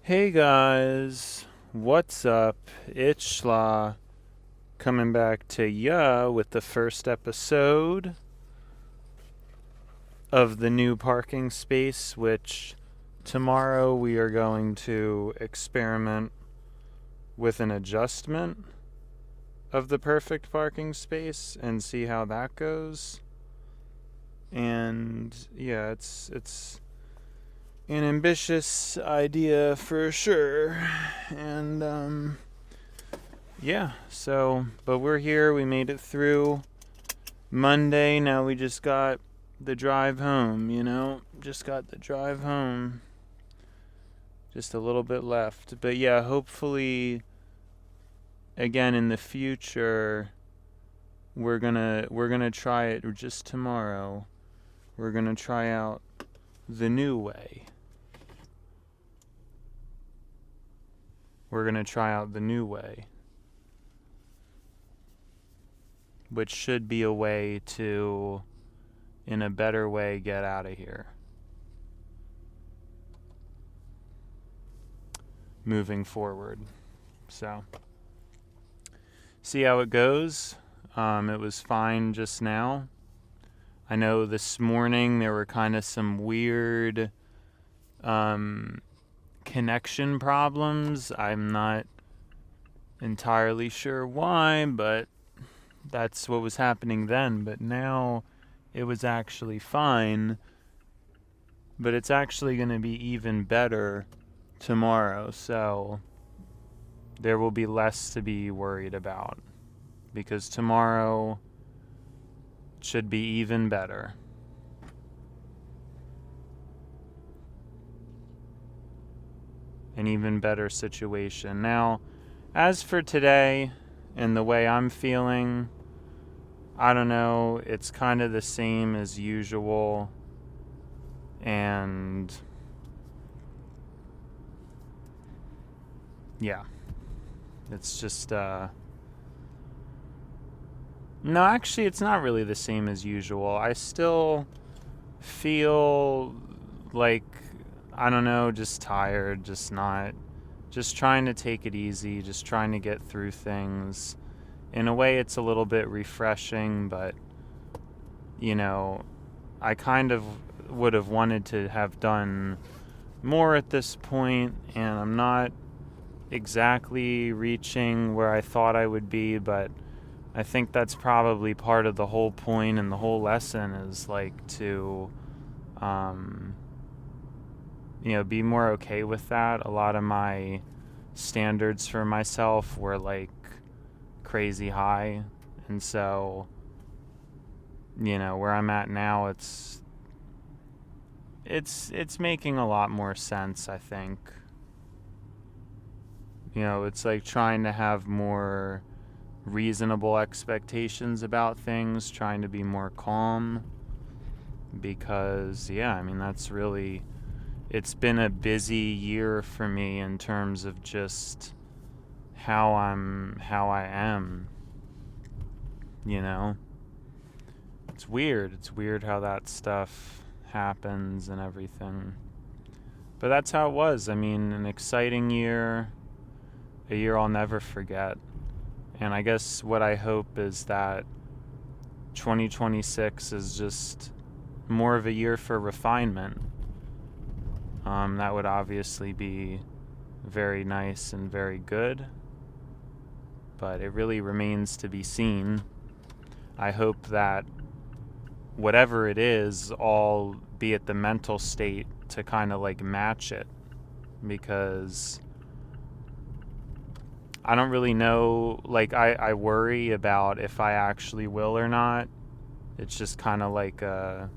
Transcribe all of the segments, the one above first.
Hey guys, what's up? It's Schla coming back to ya with the first episode of the new parking space, which tomorrow we are going to experiment with an adjustment of the perfect parking space and see how that goes. And yeah, it's an ambitious idea for sure. And yeah, but we're here. We made it through Monday. Now we just got the drive home, Just got the drive home. Just a little bit left. But yeah, hopefully, again, in the future, we're gonna try it just tomorrow. We're gonna try out the new way. Which should be a way to, in a better way, get out of here. Moving forward. So, see how it goes. It was fine just now. I know this morning there were kind of some weird connection problems. I'm not entirely sure why, but that's what was happening then. But now it was actually fine. But it's actually going to be even better tomorrow. So there will be less to be worried about. Because tomorrow should be even better. An even better situation. Now, as for today and the way I'm feeling, I don't know, it's kind of the same as usual. And yeah, it's just, no, actually, it's not really the same as usual. I still feel like, I don't know, just tired, just trying to take it easy, just trying to get through things. In a way, it's a little bit refreshing, but, I kind of would have wanted to have done more at this point, and I'm not exactly reaching where I thought I would be, but I think that's probably part of the whole point, and the whole lesson is to be more okay with that. A lot of my standards for myself were crazy high, and so where I'm at now, it's making a lot more sense, I think. It's trying to have more reasonable expectations about things, trying to be more calm, because that's really, it's been a busy year for me in terms of just how I am. It's weird how that stuff happens and everything, but that's how it was. An exciting year, a year I'll never forget. And I guess what I hope is that 2026 is just more of a year for refinement. That would obviously be very nice and very good, but it really remains to be seen. I hope that whatever it is, I'll be at the mental state to kind of match it, because I don't really know, I worry about if I actually will or not. It's just kind of a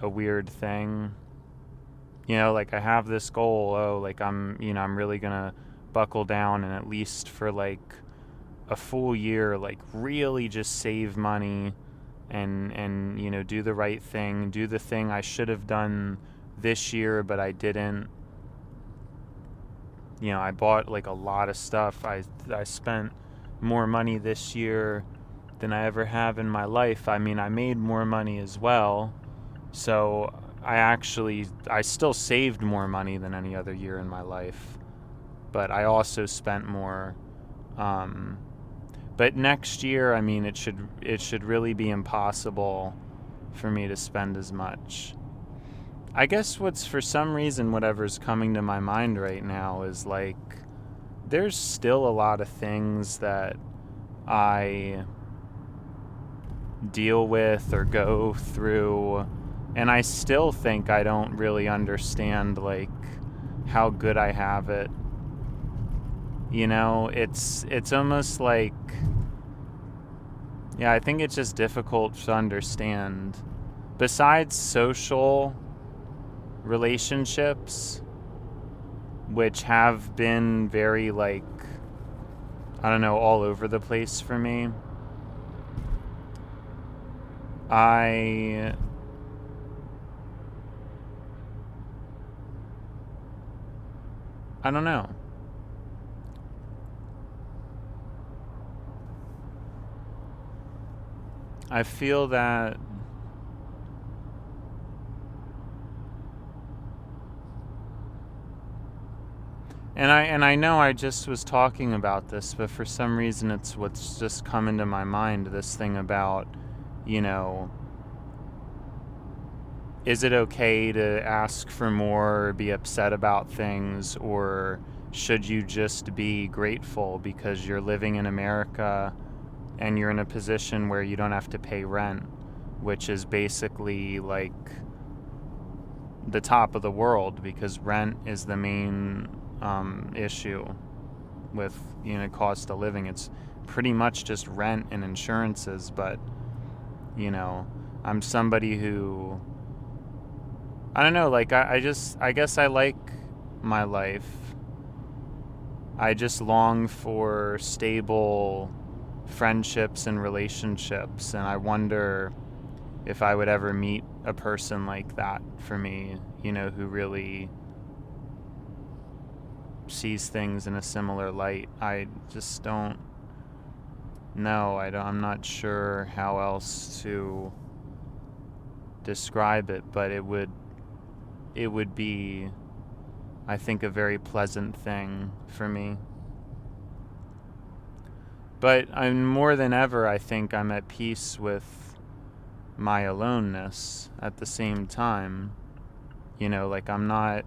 weird thing. I have this goal, I'm really gonna buckle down and at least for a full year, really just save money and do the right thing, do the thing I should have done this year, but I didn't. I bought a lot of stuff. I spent more money this year than I ever have in my life. I made more money as well. So I still saved more money than any other year in my life, but I also spent more. But next year, I mean, it should really be impossible for me to spend as much. I guess for some reason, whatever's coming to my mind right now is like, there's still a lot of things that I deal with or go through, and I still think I don't really understand like how good I have it. You know, it's almost like, yeah, I think it's just difficult to understand. Besides social relationships, which have been very like, I don't know, all over the place for me, I don't know. I feel that and I know I just was talking about this, but for some reason it's what's just come into my mind, this thing about, you know, is it okay to ask for more or be upset about things, or should you just be grateful because you're living in America and you're in a position where you don't have to pay rent, which is basically like the top of the world, because rent is the main issue with, you know, cost of living. It's pretty much just rent and insurances, but, you know, I'm somebody who, I don't know, like I guess I like my life. I just long for stable friendships and relationships, and I wonder if I would ever meet a person like that for me, you know, who really sees things in a similar light. I just don't know. I'm not sure how else to describe it, but it would be, I think, a very pleasant thing for me. But I'm more than ever, I think I'm at peace with my aloneness at the same time. You know, like I'm not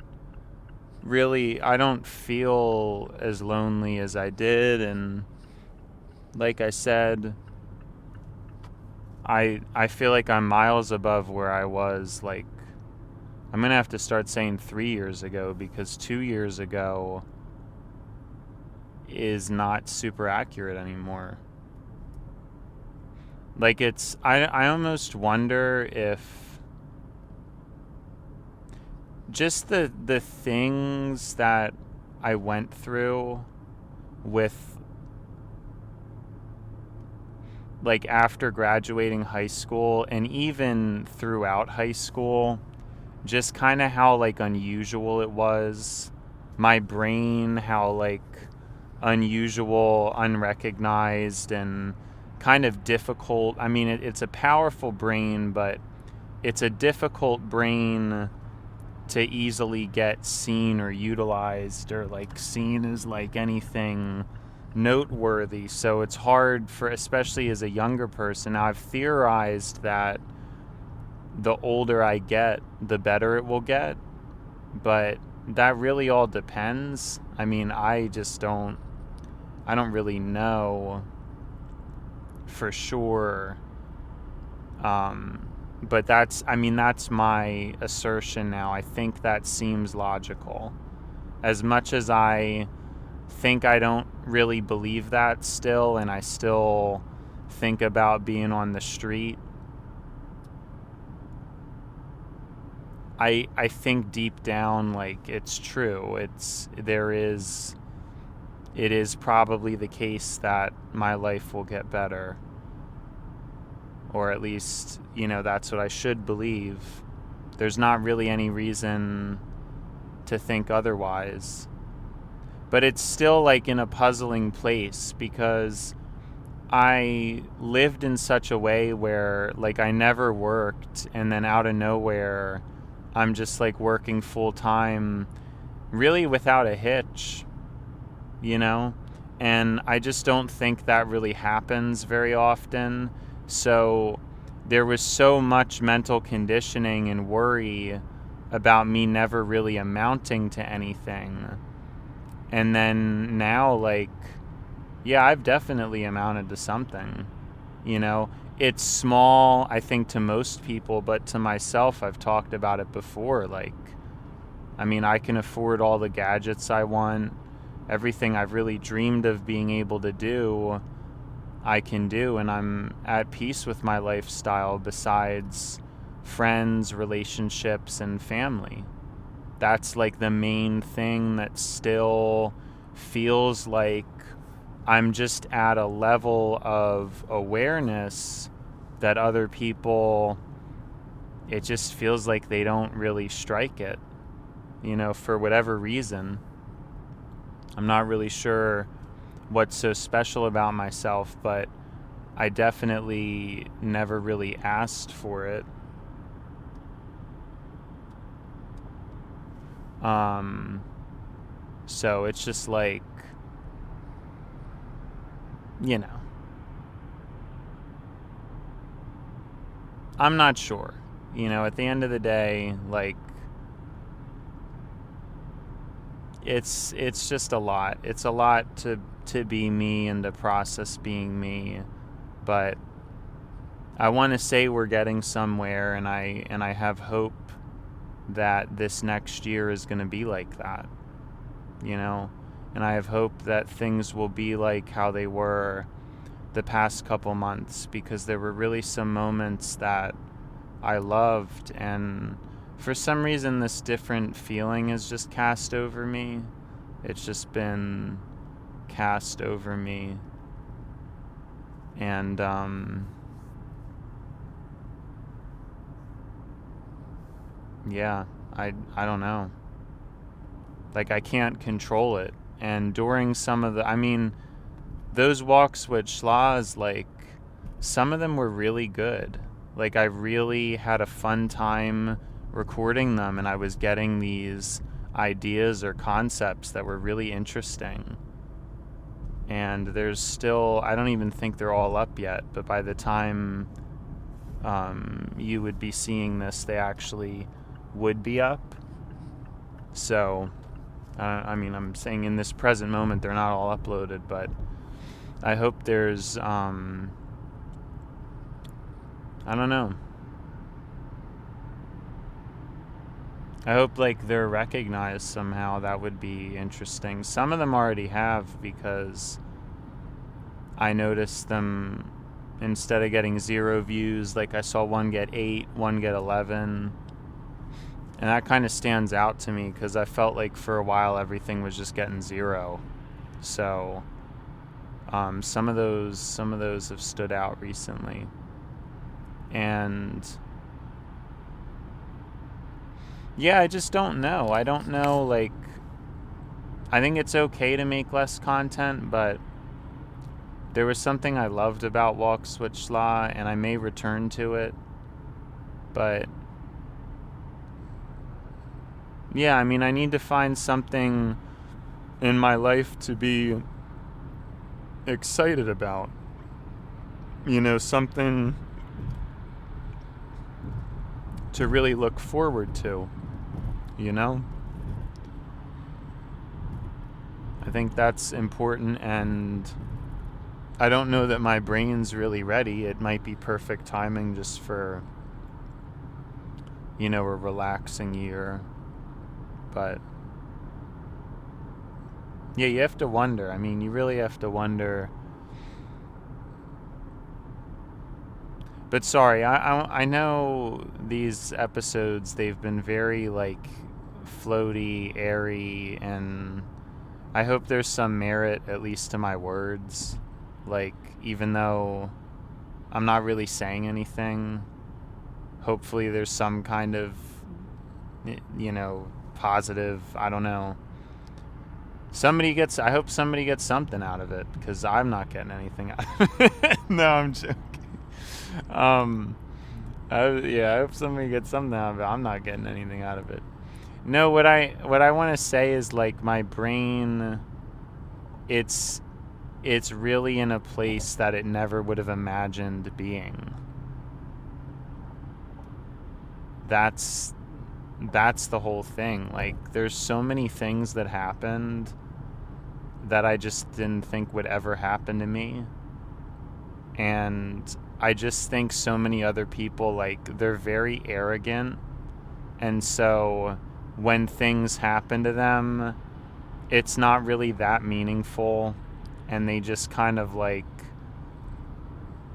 really, I don't feel as lonely as I did, and like I said, I feel like I'm miles above where I was, like, I'm gonna have to start saying 3 years ago, because 2 years ago is not super accurate anymore. Like, it's, I almost wonder if just the things that I went through with, like, after graduating high school and even throughout high school, just kind of how, like, unusual it was. My brain, how, like, unusual, unrecognized, and kind of difficult. I mean, it's a powerful brain, but it's a difficult brain to easily get seen or utilized, or like seen as like anything noteworthy. So it's hard for, especially as a younger person. Now, I've theorized that the older I get, the better it will get, but that really all depends. I mean, I don't really know for sure. But that's my assertion now. I think that seems logical. As much as I think I don't really believe that still, and I still think about being on the street, I think deep down, like, it's true. It is probably the case that my life will get better. Or at least, you know, that's what I should believe. There's not really any reason to think otherwise. But it's still, like, in a puzzling place, because I lived in such a way where, like, I never worked, and then out of nowhere I'm just like working full time, really without a hitch, you know? And I just don't think that really happens very often. So there was so much mental conditioning and worry about me never really amounting to anything. And then now, like, yeah, I've definitely amounted to something, you know? It's small, I think, to most people, but to myself, I've talked about it before. Like, I mean, I can afford all the gadgets I want. Everything I've really dreamed of being able to do, I can do, and I'm at peace with my lifestyle besides friends, relationships, and family. That's like the main thing that still feels like I'm just at a level of awareness that other people, it just feels like they don't really strike it, you know, for whatever reason. I'm not really sure what's so special about myself, but I definitely never really asked for it. So it's just like, you know, I'm not sure. You know, at the end of the day, like, it's just a lot. It's a lot to be me and to process being me. But I want to say we're getting somewhere, and I have hope that this next year is going to be like that, you know? And I have hope that things will be like how they were the past couple months, because there were really some moments that I loved, and for some reason this different feeling is just cast over me. It's just been cast over me. And yeah, I don't know. Like, I can't control it. And during some of the, I mean, those walks with Schlas, like, some of them were really good. Like, I really had a fun time recording them, and I was getting these ideas or concepts that were really interesting. And there's still, I don't even think they're all up yet, but by the time you would be seeing this, they actually would be up. So, I mean, I'm saying in this present moment they're not all uploaded, but I hope there's, I don't know. I hope, like, they're recognized somehow. That would be interesting. Some of them already have, because I noticed them, instead of getting 0 views, like, I saw one get 8, one get 11. And that kind of stands out to me, because I felt like for a while everything was just getting 0. So some of those have stood out recently. And yeah, I just don't know. I don't know, like, I think it's okay to make less content, but there was something I loved about Walks with Schla, and I may return to it. But yeah, I mean, I need to find something in my life to be excited about. You know, something to really look forward to, you know? I think that's important, and I don't know that my brain's really ready. It might be perfect timing just for, you know, a relaxing year. But yeah, you have to wonder. I mean, you really have to wonder. But sorry, I know these episodes, they've been very, like, floaty, airy, and I hope there's some merit, at least, to my words. Like, even though I'm not really saying anything, hopefully there's some kind of, you know, positive, I don't know. I hope somebody gets something out of it, because I'm not getting anything out of it. No, I'm joking. I hope somebody gets something out of it. I'm not getting anything out of it. No, what I want to say is, like, my brain, it's really in a place that it never would have imagined being. That's the whole thing. Like, there's so many things that happened that I just didn't think would ever happen to me. And I just think so many other people, like, they're very arrogant. And so when things happen to them, it's not really that meaningful. And they just kind of, like,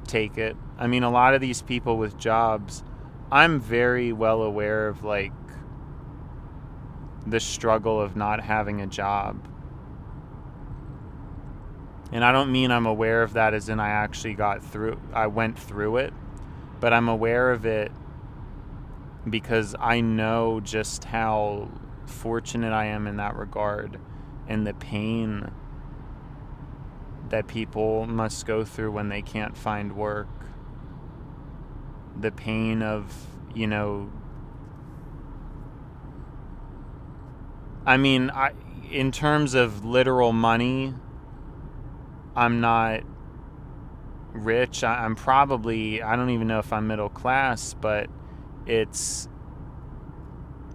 take it. I mean, a lot of these people with jobs, I'm very well aware of, like, the struggle of not having a job. And I don't mean I'm aware of that as in I went through it, but I'm aware of it because I know just how fortunate I am in that regard, and the pain that people must go through when they can't find work. The pain of, I mean, in terms of literal money, I'm not rich. I'm probably, I don't even know if I'm middle class, but it's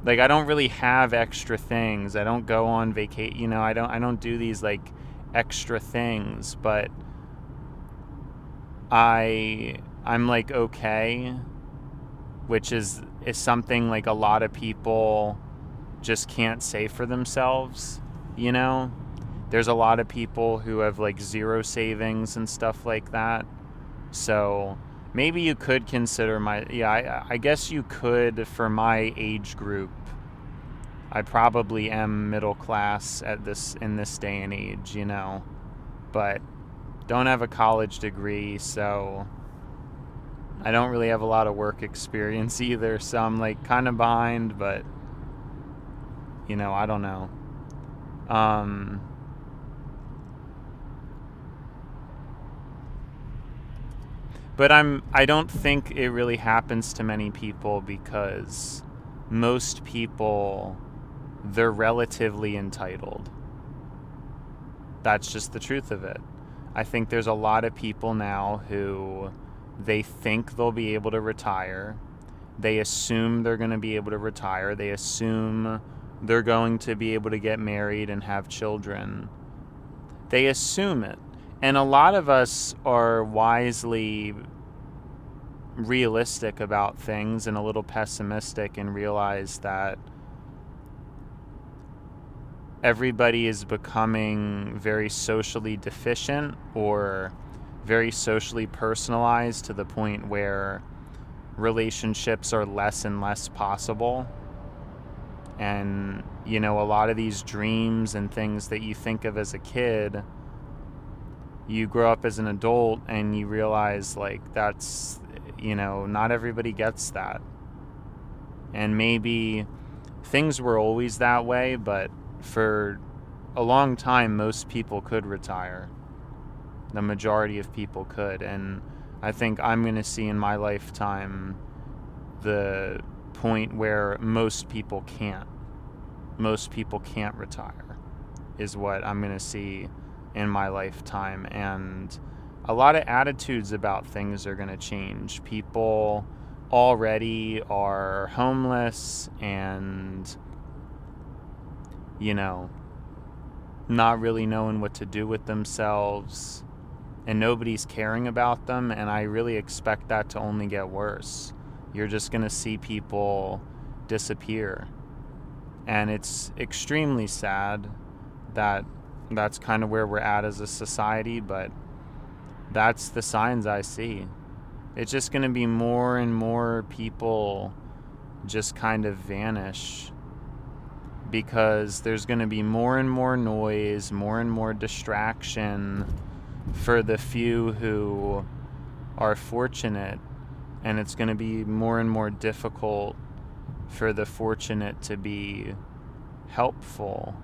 like, I don't really have extra things. I don't go on vacation, I don't do these, like, extra things, but I'm like, okay, which is something, like, a lot of people just can't say for themselves. There's a lot of people who have, like, zero savings and stuff like that. So maybe you could consider I guess you could, for my age group. I probably am middle class in this day and age, but don't have a college degree, so I don't really have a lot of work experience either. So I'm, like, kind of behind, but I don't know. But I don't think it really happens to many people, because most people, they're relatively entitled. That's just the truth of it. I think there's a lot of people now who, they think they'll be able to retire. They assume they're going to be able to retire. They assume they're going to be able to get married and have children. They assume it. And a lot of us are wisely realistic about things and a little pessimistic, and realize that everybody is becoming very socially deficient or very socially personalized, to the point where relationships are less and less possible. And, a lot of these dreams and things that you think of as a kid, you grow up as an adult and you realize, like, that's, not everybody gets that. And maybe things were always that way, but for a long time, most people could retire. The majority of people could. And I think I'm going to see in my lifetime the point where most people can't. Most people can't retire, is what I'm going to see in my lifetime. And a lot of attitudes about things are going to change. People already are homeless and, not really knowing what to do with themselves, and nobody's caring about them. And I really expect that to only get worse. You're just going to see people disappear. And it's extremely sad that that's kind of where we're at as a society, but that's the signs I see. It's just going to be more and more people just kind of vanish, because there's going to be more and more noise, more and more distraction for the few who are fortunate, and it's going to be more and more difficult for the fortunate to be helpful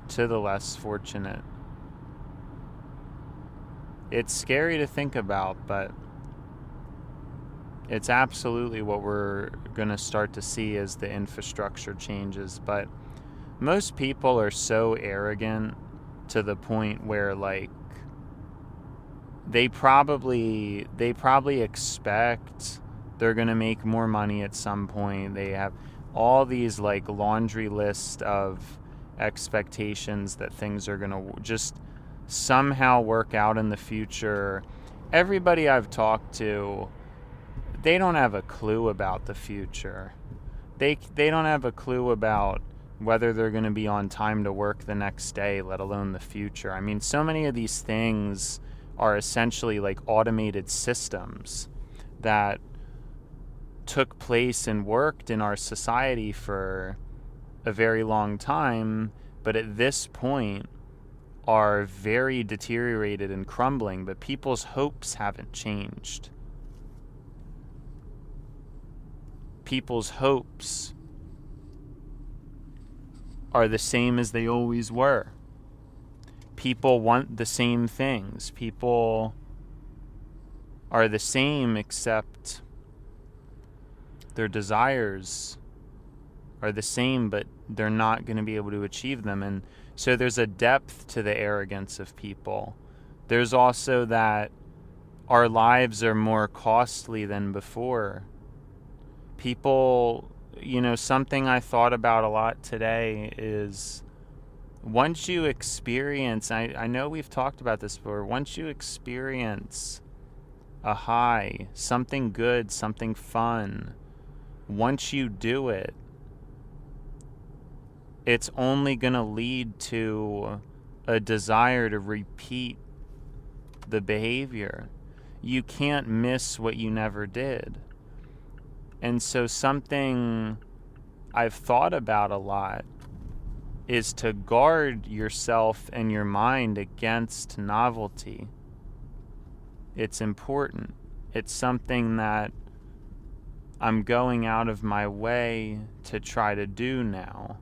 to the less fortunate. It's scary to think about, but It's absolutely what we're going to start to see as the infrastructure changes. But most people are so arrogant to the point where, like, they probably expect they're going to make more money at some point. They have all these, like, laundry list of expectations that things are going to just somehow work out in the future. Everybody I've talked to, they don't have a clue about the future. They don't have a clue about whether they're going to be on time to work the next day, let alone the future. I mean, so many of these things are essentially like automated systems that took place and worked in our society for a very long time, but at this point are very deteriorated and crumbling, but people's hopes haven't changed. People's hopes are the same as they always were. People want the same things. People are the same, except their desires are the same, but they're not going to be able to achieve them. And so there's a depth to the arrogance of people. There's also that our lives are more costly than before. People, something I thought about a lot today is once you experience, I know we've talked about this before, once you experience a high, something good, something fun, once you do it, it's only going to lead to a desire to repeat the behavior. You can't miss what you never did. And so something I've thought about a lot is to guard yourself and your mind against novelty. It's important. It's something that I'm going out of my way to try to do now,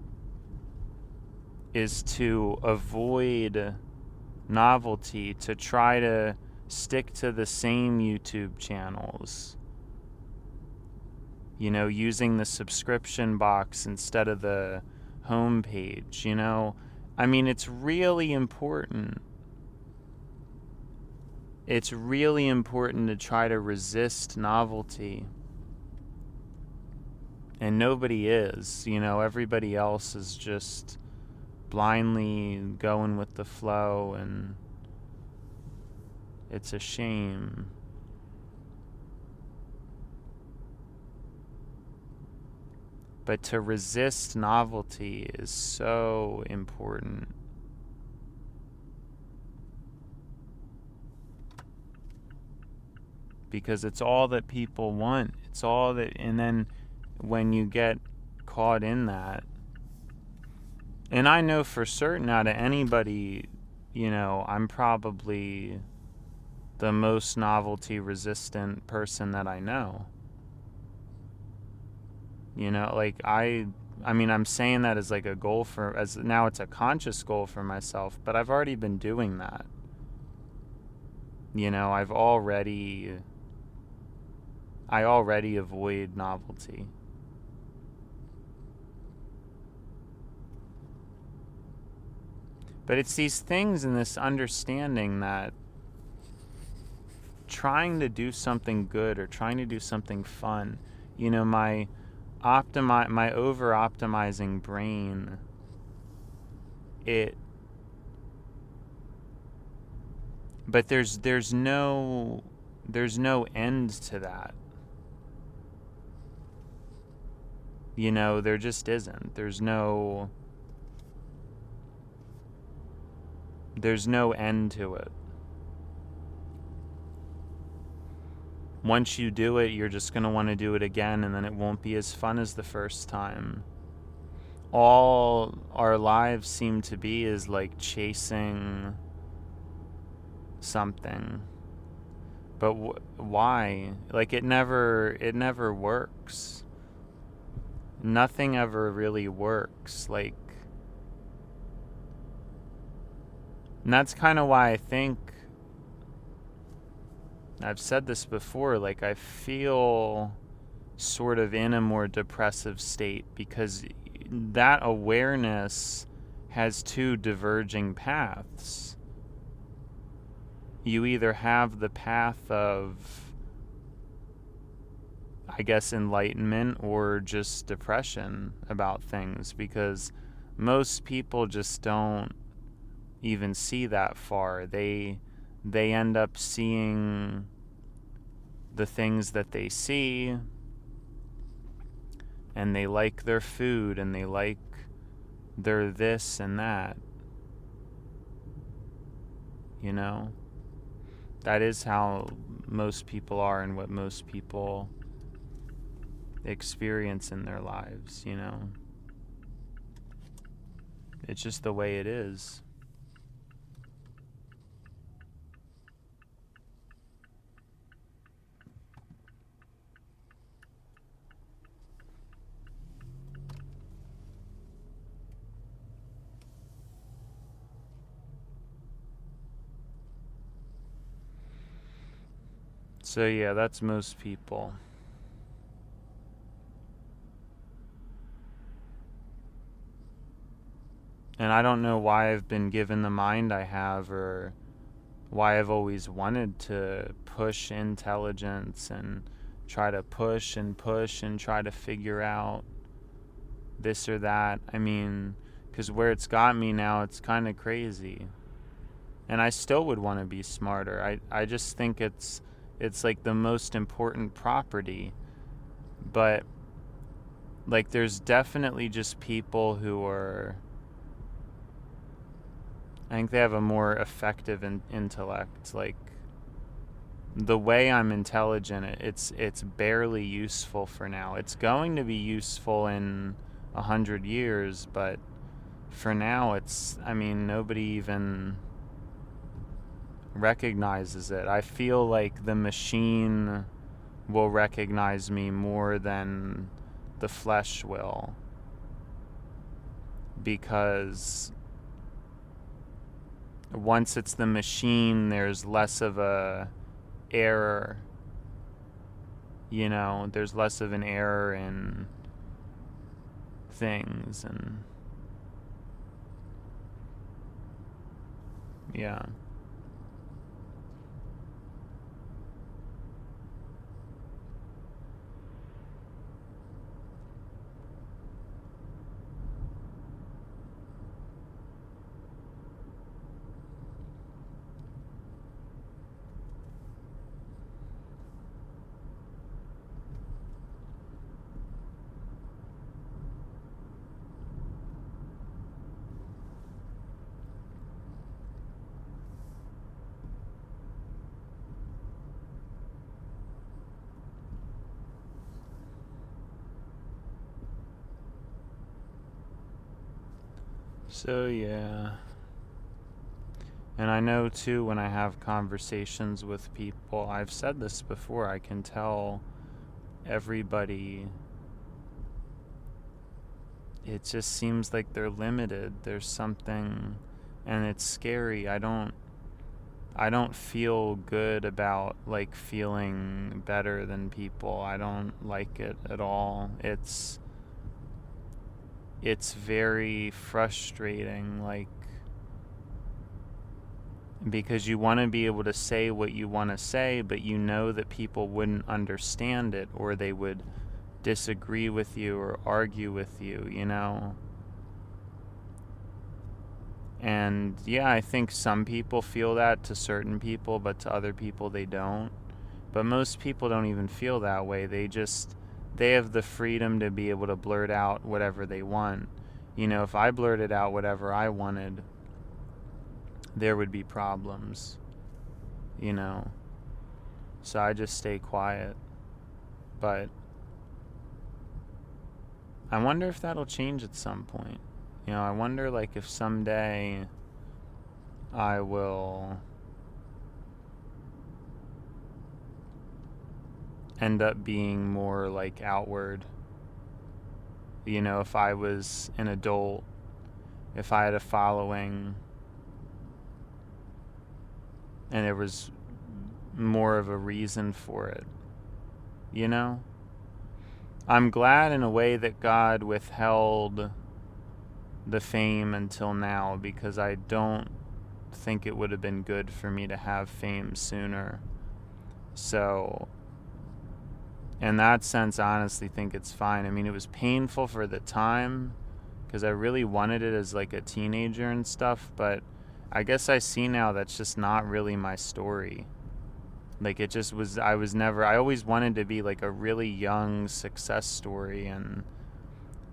is to avoid novelty, to try to stick to the same YouTube channels. Using the subscription box instead of the home page, I mean, it's really important. It's really important to try to resist novelty. And nobody is, everybody else is just blindly going with the flow, and it's a shame. But to resist novelty is so important. Because it's all that people want. It's all that, and then when you get caught in that, and I know for certain out of anybody, I'm probably the most novelty resistant person that I know. I mean, I'm saying that as like a goal as now it's a conscious goal for myself, but I've already been doing that. I already avoid novelty. But it's these things and this understanding that trying to do something good or trying to do something fun, my over-optimizing brain, but there's no end to that. There just isn't. There's no end to it. Once you do it, you're just going to want to do it again, and then it won't be as fun as the first time. All our lives seem to be is like chasing something. But why? Like it never works. Nothing ever really works. And that's kind of why I think I've said this before, like I feel sort of in a more depressive state because that awareness has two diverging paths. You either have the path of, I guess, enlightenment or just depression about things, because most people just don't even see that far. They end up seeing the things that they see, and they like their food, and they like their this and that. You know? That is how most people are and what most people experience in their lives, you know? It's just the way it is. So yeah, that's most people. And I don't know why I've been given the mind I have, or why I've always wanted to push intelligence and try to push and try to figure out this or that. I mean, because where it's got me now, it's kind of crazy. And I still would want to be smarter. I just think it's like the most important property. But like there's definitely just people who are, I think they have a more effective intellect. Like the way I'm intelligent, it's barely useful for now. It's going to be useful in 100 years, but for now nobody even recognizes it. I feel like the machine will recognize me more than the flesh will, because once it's the machine, there's less of a error, you know, there's less of an error in things, and yeah. So yeah. And I know too, when I have conversations with people, I've said this before, I can tell everybody, it just seems like they're limited. There's something, and it's scary. I don't feel good about like feeling better than people. I don't like it at all. It's very frustrating, like, because you want to be able to say what you want to say, but you know that people wouldn't understand it, or they would disagree with you or argue with you, you know? And yeah, I think some people feel that to certain people, but to other people they don't. But most people don't even feel that way. They have the freedom to be able to blurt out whatever they want. You know, if I blurted out whatever I wanted, there would be problems, you know? So I just stay quiet. But I wonder if that'll change at some point. You know, I wonder like if someday I will end up being more like outward. You know, if I was an adult, if I had a following, and there was more of a reason for it, you know? I'm glad in a way that God withheld the fame until now, because I don't think it would have been good for me to have fame sooner. So, in that sense, I honestly think it's fine. I mean, it was painful for the time because I really wanted it as like a teenager and stuff, but I guess I see now that's just not really my story. Like, it just was, I always wanted to be like a really young success story, and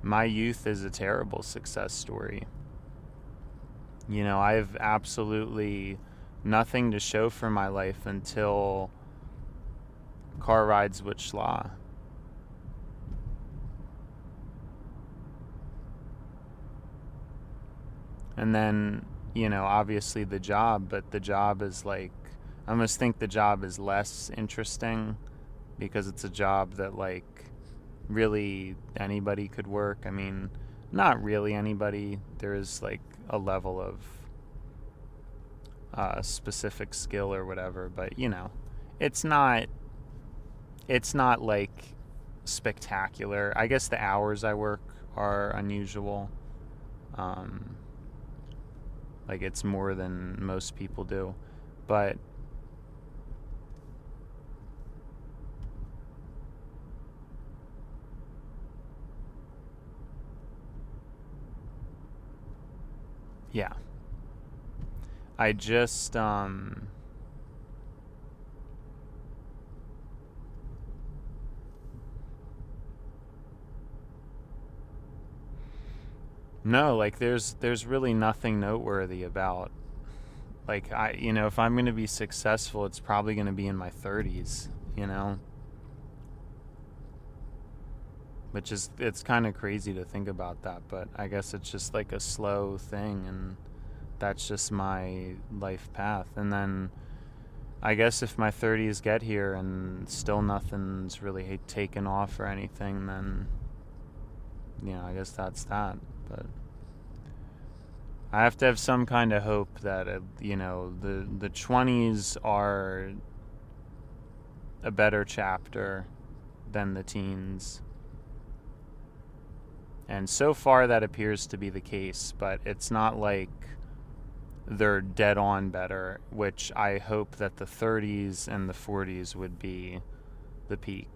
my youth is a terrible success story. You know, I have absolutely nothing to show for my life until car rides with Schla. And then, you know, obviously the job, but the job is like, I almost think the job is less interesting because it's a job that like really anybody could work. I mean, not really anybody. There is like a level of specific skill or whatever, but you know, it's not like spectacular. I guess the hours I work are unusual. Like, it's more than most people do, but yeah, I just no, like there's really nothing noteworthy about, like, you know, if I'm going to be successful, it's probably going to be in my 30s, you know? Which is, it's kind of crazy to think about that, but I guess it's just like a slow thing, and that's just my life path. And then I guess if my 30s get here and still nothing's really taken off or anything, then, you know, I guess that's that. But I have to have some kind of hope that, you know, the 20s are a better chapter than the teens. And so far that appears to be the case, but it's not like they're dead on better, which I hope that the 30s and the 40s would be the peak.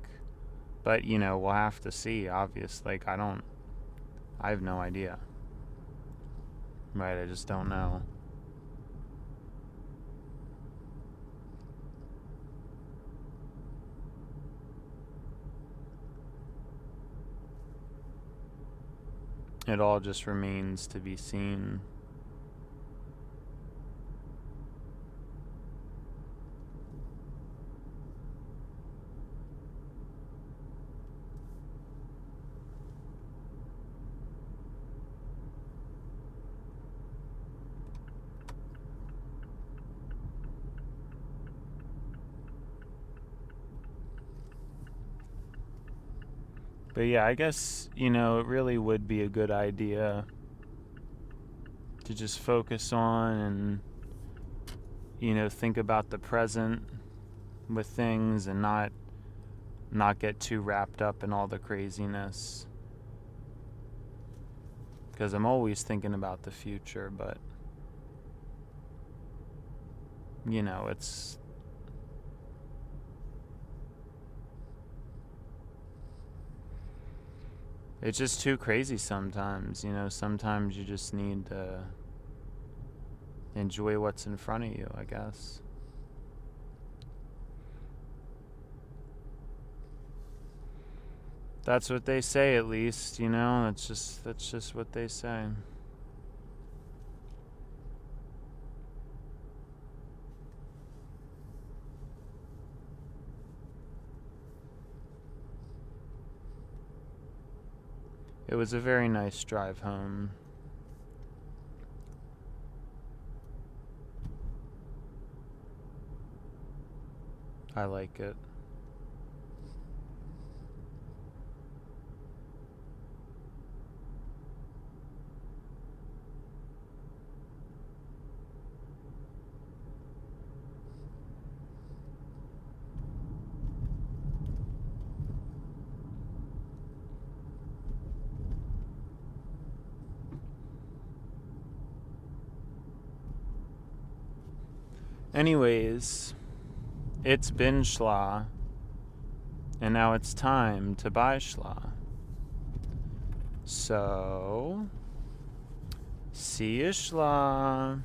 But, you know, we'll have to see, obviously. Like, I have no idea. Right, I just don't know. It all just remains to be seen. But yeah, I guess, you know, it really would be a good idea to just focus on and, you know, think about the present with things and not get too wrapped up in all the craziness. Because I'm always thinking about the future, but, you know, it's just too crazy sometimes, you know. Sometimes you just need to enjoy what's in front of you, I guess. That's what they say, at least, you know. That's just what they say. It was a very nice drive home. I like it. Anyways, it's been schla, and now it's time to buy schla. So, see you schla.